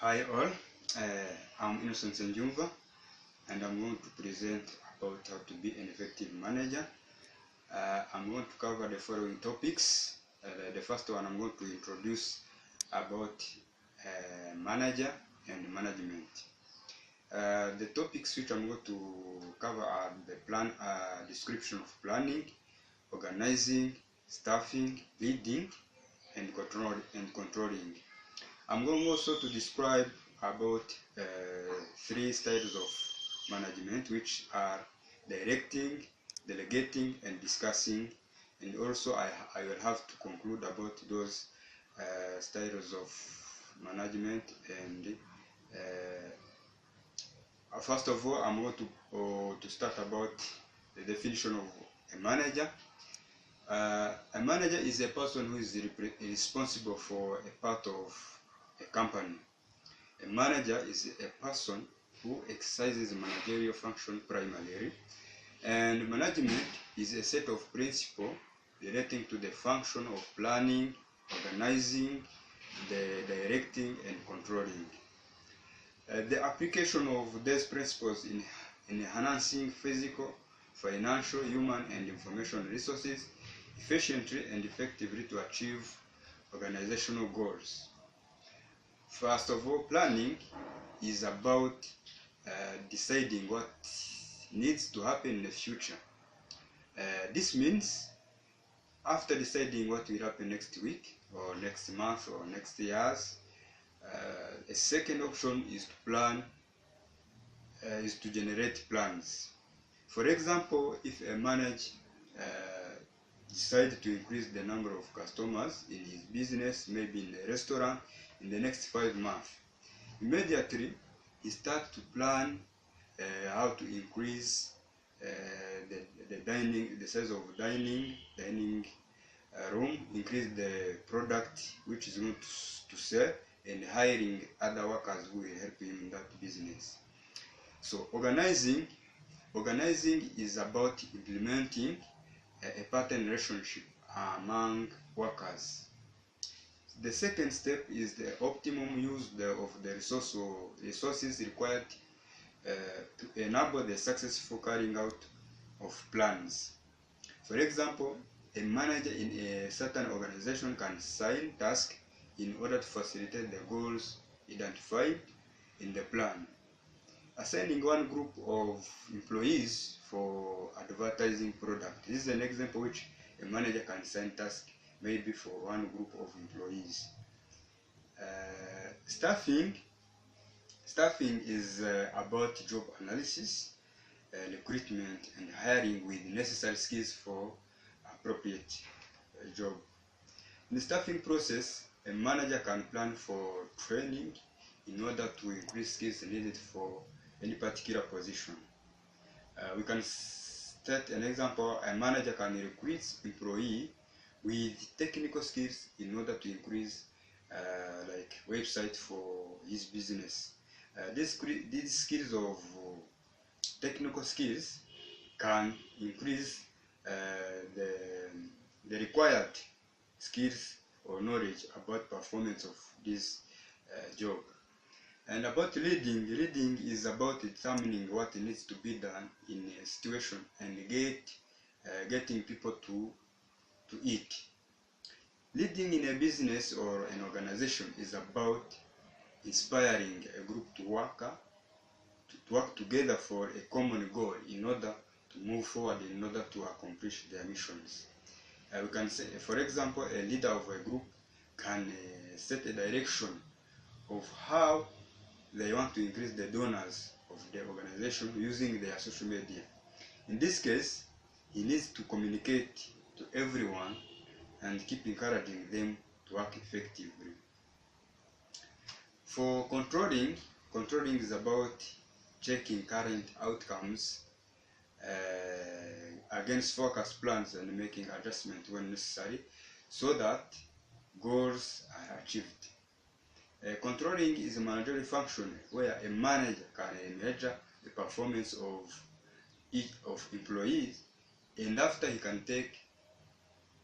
Hi all, I'm Innocent Senjumva and I'm going to present about how to be an effective manager. I'm going to cover the following topics. The first one, I'm going to introduce about manager and management. The topics which I'm going to cover are the description of planning, organizing, staffing, leading, and controlling. I'm going also to describe about three styles of management, which are directing, delegating, and discussing. And also I will have to conclude about those styles of management. And first of all, I'm going to start about the definition of a manager. A manager is a person who is responsible for a part of a company. A manager is a person who exercises managerial function primarily, and management is a set of principles relating to the function of planning, organizing, directing, and controlling. The application of these principles in enhancing physical, financial, human, and information resources efficiently and effectively to achieve organizational goals. First of all, planning is about deciding what needs to happen in the future. This means after deciding what will happen next week or next month or next years, a second option is to plan, is to generate plans. For example, if a manager decides to increase the number of customers in his business, maybe in the restaurant, in the next 5 months, immediately he starts to plan how to increase the size of dining room, increase the product which is going to sell, and hiring other workers who will help him in that business. So organizing is about implementing a pattern relationship among workers. The second step is the optimum use of the resources required to enable the successful carrying out of plans. For example, a manager in a certain organization can assign tasks in order to facilitate the goals identified in the plan. Assigning one group of employees for advertising product. This is an example which a manager can assign tasks maybe for one group of employees. Staffing is about job analysis, recruitment, and hiring with necessary skills for appropriate job. In the staffing process, a manager can plan for training in order to increase skills needed for any particular position. We can state an example. A manager can recruit employee with technical skills in order to increase like website for his business. These skills of technical skills can increase the required skills or knowledge about performance of this job. And about leading is about determining what needs to be done in a situation and getting people to eat. Leading in a business or an organization is about inspiring a group to work together for a common goal in order to move forward, in order to accomplish their missions. We can say, for example, a leader of a group can set a direction of how they want to increase the donors of the organization using their social media. In this case, he needs to communicate to everyone and keep encouraging them to work effectively. For controlling is about checking current outcomes against forecast plans and making adjustments when necessary so that goals are achieved. Controlling is a managerial function where a manager can measure the performance of each of employees, and after he can take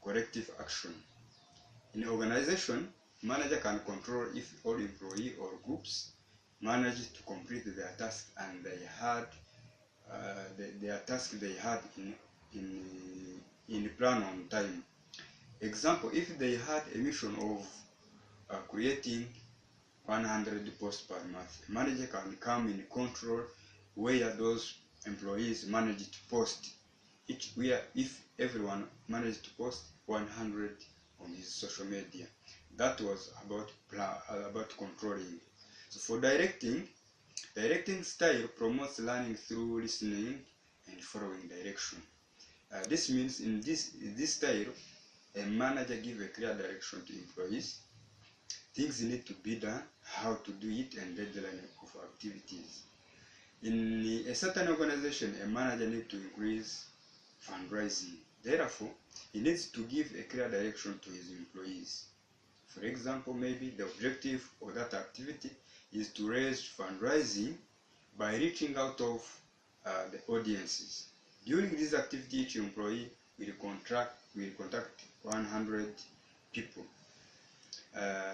corrective action. In an organization, manager can control if all employee or groups manage to complete their task and they had their task they had in plan on time. Example, if they had a mission of creating 100 posts per month, a manager can come in control where those employees manage to post if everyone managed to post 100 on his social media. That was about controlling. So for directing style promotes learning through listening and following direction. This means in this style, a manager gives a clear direction to employees. Things need to be done, how to do it, and deadline of activities. In a certain organization, a manager needs to increase fundraising. Therefore, he needs to give a clear direction to his employees. For example, maybe the objective of that activity is to raise fundraising by reaching out of the audiences. During this activity, each employee will contact 100 people.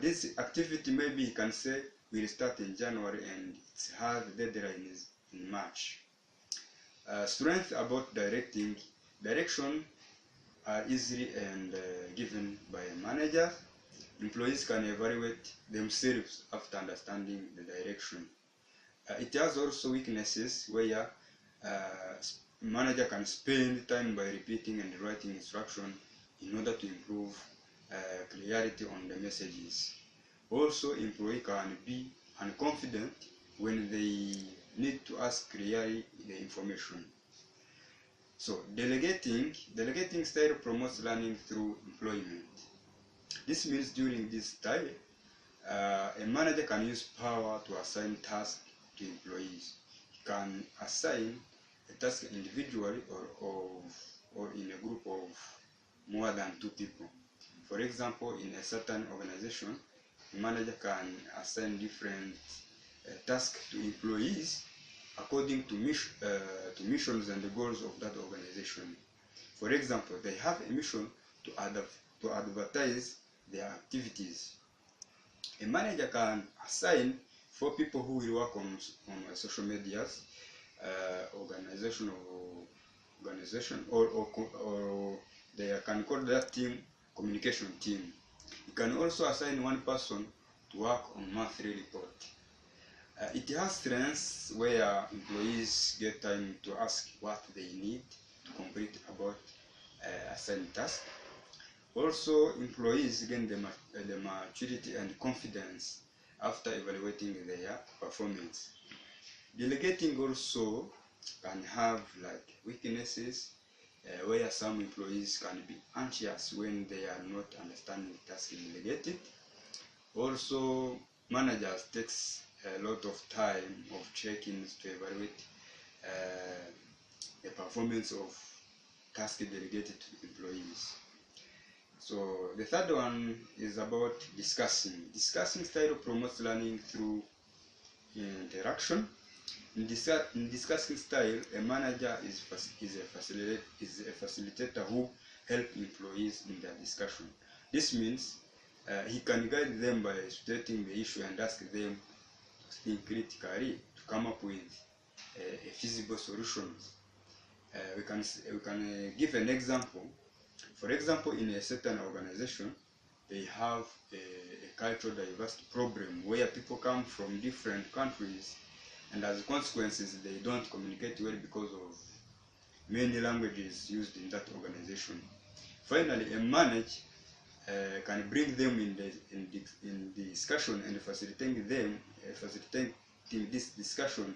This activity, maybe you can say, will start in January and its hard deadline is in March. Strength about direction are easily and given by a manager. Employees can evaluate themselves after understanding the direction. It has also weaknesses where manager can spend time by repeating and writing instruction in order to improve clarity on the messages. Also, employee can be unconfident when they need to ask clearly the information. So delegating style promotes learning through employment. This means during this style, a manager can use power to assign tasks to employees. He can assign a task individually or in a group of more than 2 people. For example, in a certain organization, a manager can assign different tasks to employees according to missions and the goals of that organization. For example, they have a mission to advertise their activities. A manager can assign 4 people who will work on social medias, organization, or they can call that team communication team. You can also assign 1 person to work on monthly report. It has strengths where employees get time to ask what they need to complete about assigned task. Also, employees gain the maturity and confidence after evaluating their performance. Delegating also can have like weaknesses where some employees can be anxious when they are not understanding the task delegated. Also, managers takes a lot of time of check-ins to evaluate the performance of tasks delegated to employees. So the third one is about discussing. Discussing style promotes learning through interaction. In discussing style, a manager is a facilitator who helps employees in their discussion. This means he can guide them by stating the issue and ask them to think critically to come up with a feasible solutions. We can give an example. For example, in a certain organization, they have a cultural diversity problem where people come from different countries, and as consequences, they don't communicate well because of many languages used in that organization. Finally, a manager can bring them in the discussion and facilitating this discussion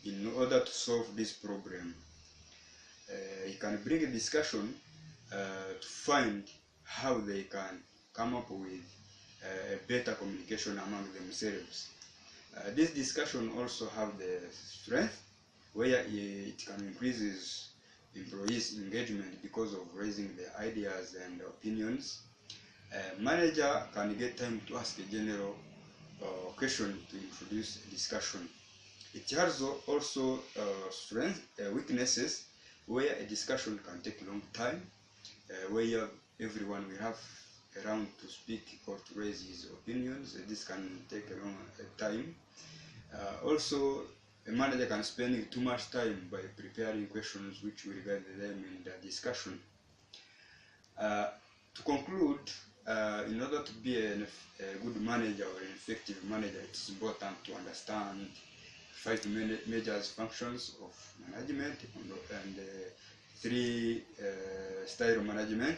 in order to solve this problem. He can bring a discussion to find how they can come up with a better communication among themselves. This discussion also have the strength where it can increase employees' engagement because of raising their ideas and opinions. Manager can get time to ask a general question to introduce a discussion. It has also weaknesses where a discussion can take a long time, where everyone will have around to speak or to raise his opinions. This can take a long time. Also, a manager can spend too much time by preparing questions which will guide them in the discussion. To conclude, in order to be a good manager or an effective manager, it's important to understand 5 major functions of management and 3 style of management.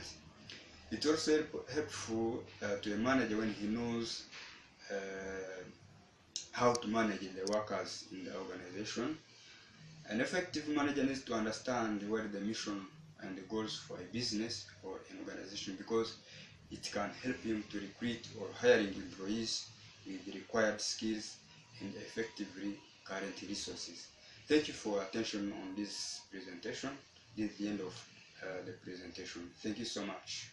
It's also helpful to a manager when he knows how to manage the workers in the organization. An effective manager needs to understand what is the mission and the goals for a business or an organization, because it can help him to recruit or hiring employees with the required skills and effectively current resources. Thank you for your attention on this presentation. This is the end of the presentation. Thank you so much.